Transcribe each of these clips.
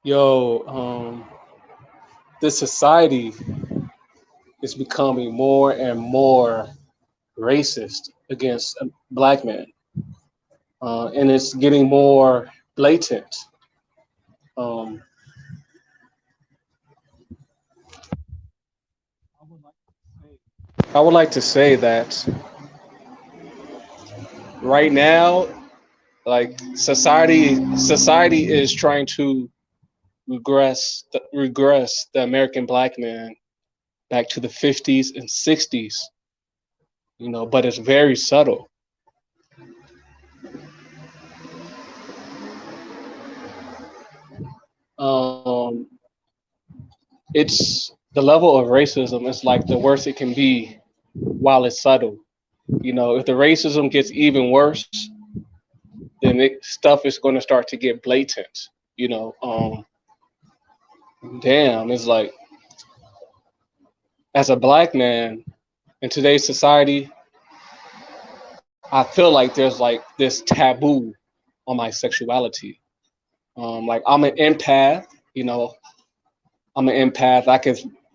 Yo, this society is becoming more and more racist against black men, and it's getting more blatant. Um, I would like to say that right now, like society is trying to regress the American black man back to the 50s and 60s, but it's very subtle. Um, it's the level of racism is like the worst it can be while it's subtle. If the racism gets even worse, then stuff is going to start to get blatant. Damn, it's like as a black man in today's society, I feel like there's like this taboo on my sexuality. Like I'm an empath, you know, I'm an empath.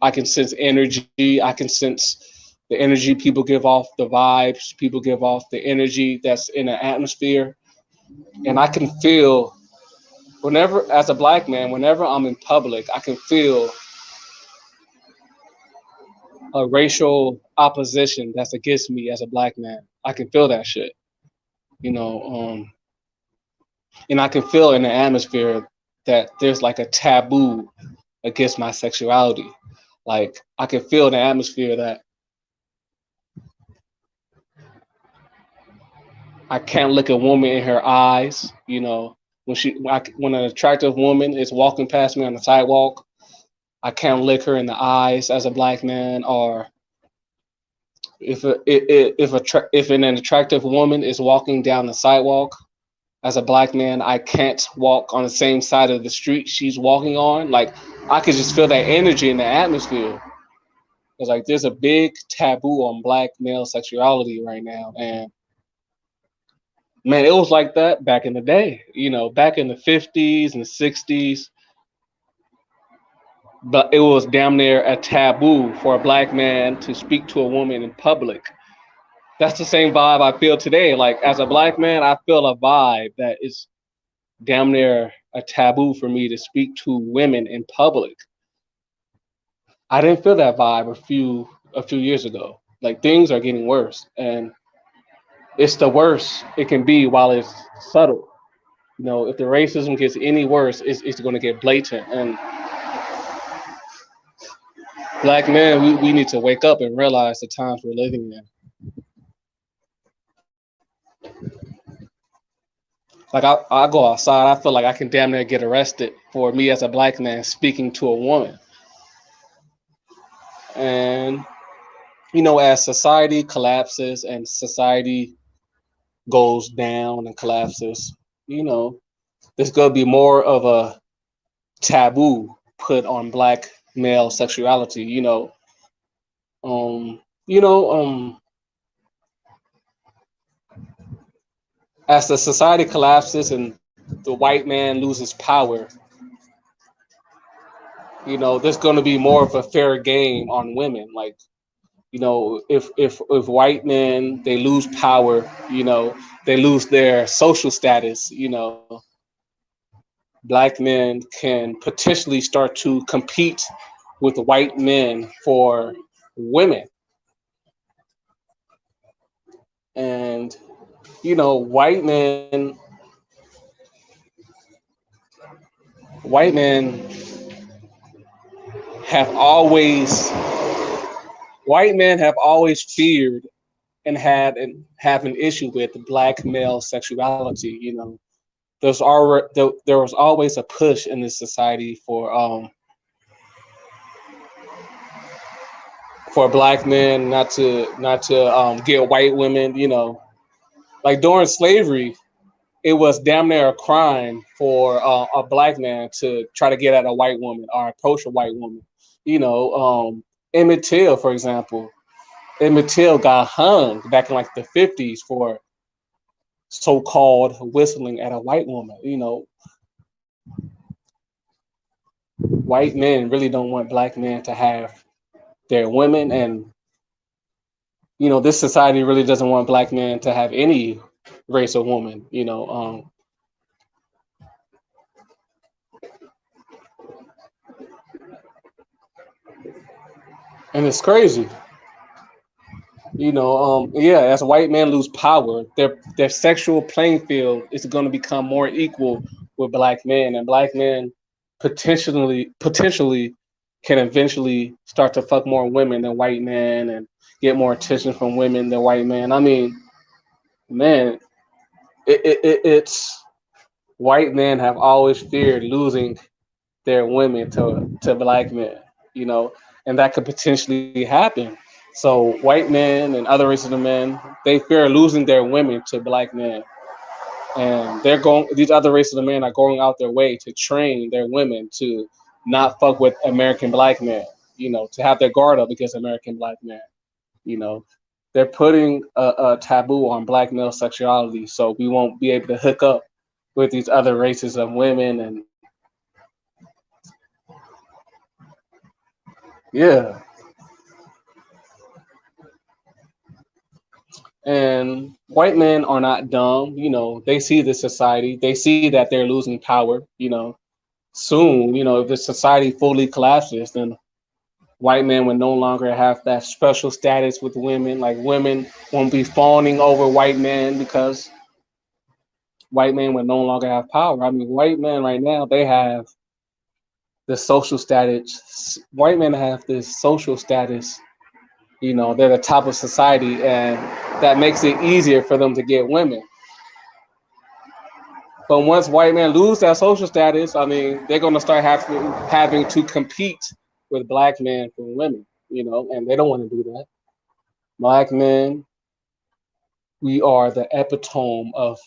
I can sense energy. I can sense the energy people give off, the vibes people give off, the energy that's in the atmosphere, and I can feel whenever, as a black man, whenever I'm in public, I can feel a racial opposition that's against me as a black man. I can feel that shit, you know, and I can feel in the atmosphere that there's like a taboo against my sexuality. Like I can feel in the atmosphere that I can't look a woman in her eyes. When an attractive woman is walking past me on the sidewalk, I can't look her in the eyes as a black man. Or if an attractive woman is walking down the sidewalk as a black man, I can't walk on the same side of the street she's walking on. Like I could just feel that energy in the atmosphere. It's like there's a big taboo on black male sexuality right now, and man, it was like that back in the day. Back in the 50s and the 60s, but it was damn near a taboo for a black man to speak to a woman in public. That's the same vibe I feel today. Like as a black man, I feel a vibe that is damn near a taboo for me to speak to women in public. I didn't feel that vibe a few years ago. Like things are getting worse, and it's the worst it can be while it's subtle. If the racism gets any worse, it's going to get blatant. And black men, we need to wake up and realize the times we're living in. Like I go outside, I feel like I can damn near get arrested for me as a black man speaking to a woman. And as society collapses and society goes down and collapses, you know, there's gonna be more of a taboo put on black male sexuality. Um, you know, as the society collapses and the white man loses power, there's going to be more of a fair game on women. Like, if white men they lose power, they lose their social status. Black men can potentially start to compete with white men for women, and white men have always white men have always feared and have an issue with black male sexuality. There was always a push in this society for black men not to get white women. Like during slavery, it was damn near a crime for a black man to try to get at a white woman or approach a white woman. Emmett Till, for example, Emmett Till got hung back in like the 50s for so-called whistling at a white woman. white men really don't want black men to have their women, and this society really doesn't want black men to have any race of woman. And it's crazy. Yeah, as white men lose power, their sexual playing field is going to become more equal with black men, and black men potentially can eventually start to fuck more women than white men and get more attention from women than white men. I mean, man, it's white men have always feared losing their women to black men, you know, and that could potentially happen. So white men and other races of men, they fear losing their women to black men, and these other races of men are going out their way to train their women to not fuck with American black men, to have their guard up against American black men. You know, they're putting a taboo on black male sexuality, so we won't be able to hook up with these other races of women. And yeah, and white men are not dumb. They see the society, they see that they're losing power. Soon, if the society fully collapses, then white men would no longer have that special status with women. Like, women won't be fawning over white men because white men would no longer have power. I mean, white men right now, they have the social status. White men have this social status. They're the top of society, and that makes it easier for them to get women. But once white men lose that social status, I mean, they're going to start having to compete with black men for women, and they don't want to do that. Black men, we are the epitome of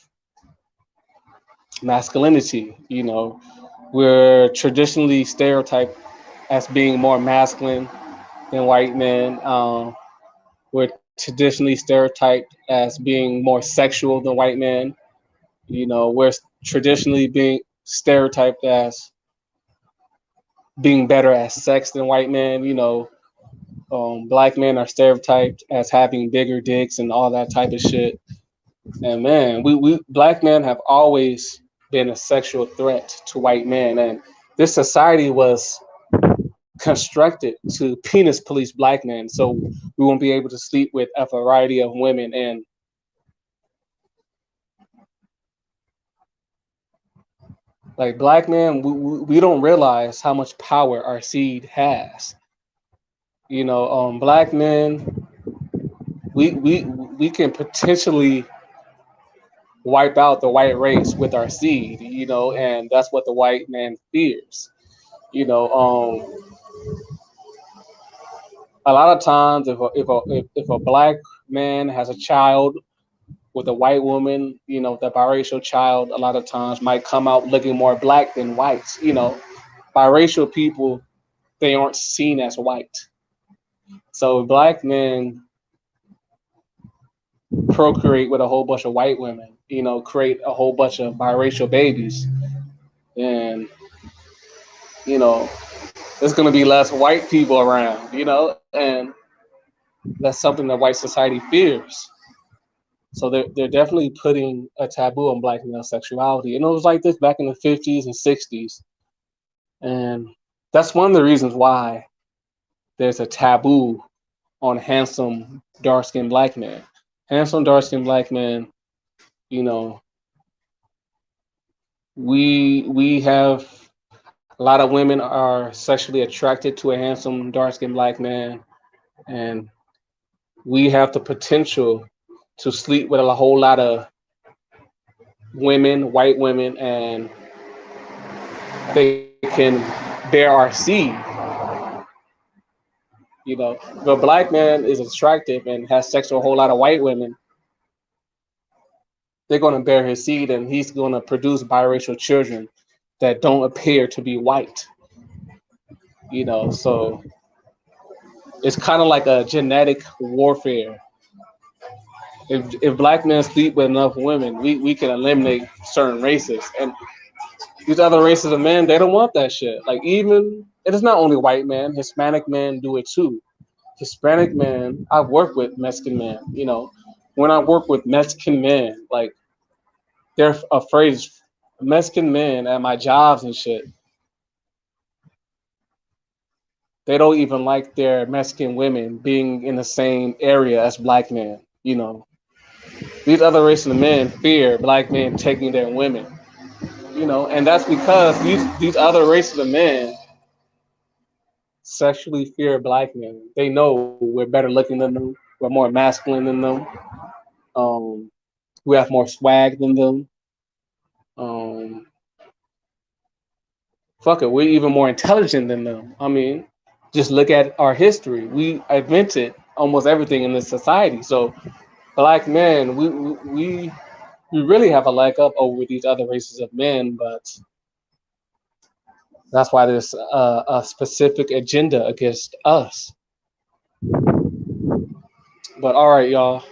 masculinity. We're traditionally stereotyped as being more masculine than white men. We're traditionally stereotyped as being more sexual than white men. We're traditionally being stereotyped as being better at sex than white men. Black men are stereotyped as having bigger dicks and all that type of shit. And man, we black men have always been a sexual threat to white men, and this society was constructed to penis police black men, so we won't be able to sleep with a variety of women. And like, black men, we don't realize how much power our seed has. Black men, we can potentially wipe out the white race with our seed, and that's what the white man fears. You know, a lot of times, if a black man has a child with a white woman, the biracial child a lot of times might come out looking more black than white. Biracial people, they aren't seen as white. So black men procreate with a whole bunch of white women, create a whole bunch of biracial babies. And, there's going to be less white people around, and that's something that white society fears. So they're definitely putting a taboo on black male sexuality. And it was like this back in the 50s and 60s. And that's one of the reasons why there's a taboo on handsome, dark skinned black men. Handsome, dark skinned black men, you know, we have a lot of women are sexually attracted to a handsome, dark skinned black man. And we have the potential to sleep with a whole lot of women, white women, and they can bear our seed. If a black man is attractive and has sex with a whole lot of white women, they're going to bear his seed, and he's going to produce biracial children that don't appear to be white. So it's kind of like a genetic warfare. If black men sleep with enough women, we can eliminate certain races. And These other races of men, they don't want that shit. Like even it is not only white men, Hispanic men do it too. Hispanic men, I've worked with Mexican men. When I work with Mexican men, like they're afraid. Mexican men at my jobs and shit, they don't even like their Mexican women being in the same area as black men. These other races of men fear black men taking their women. And that's because these other races of men sexually fear black men. They know we're better looking than them, we're more masculine than them, um, we have more swag than them. Um, Fuck it, we're even more intelligent than them. I mean, just look at our history. We invented almost everything in this society. So black men, we really have a leg up over these other races of men, but that's why there's a specific agenda against us. But all right, y'all.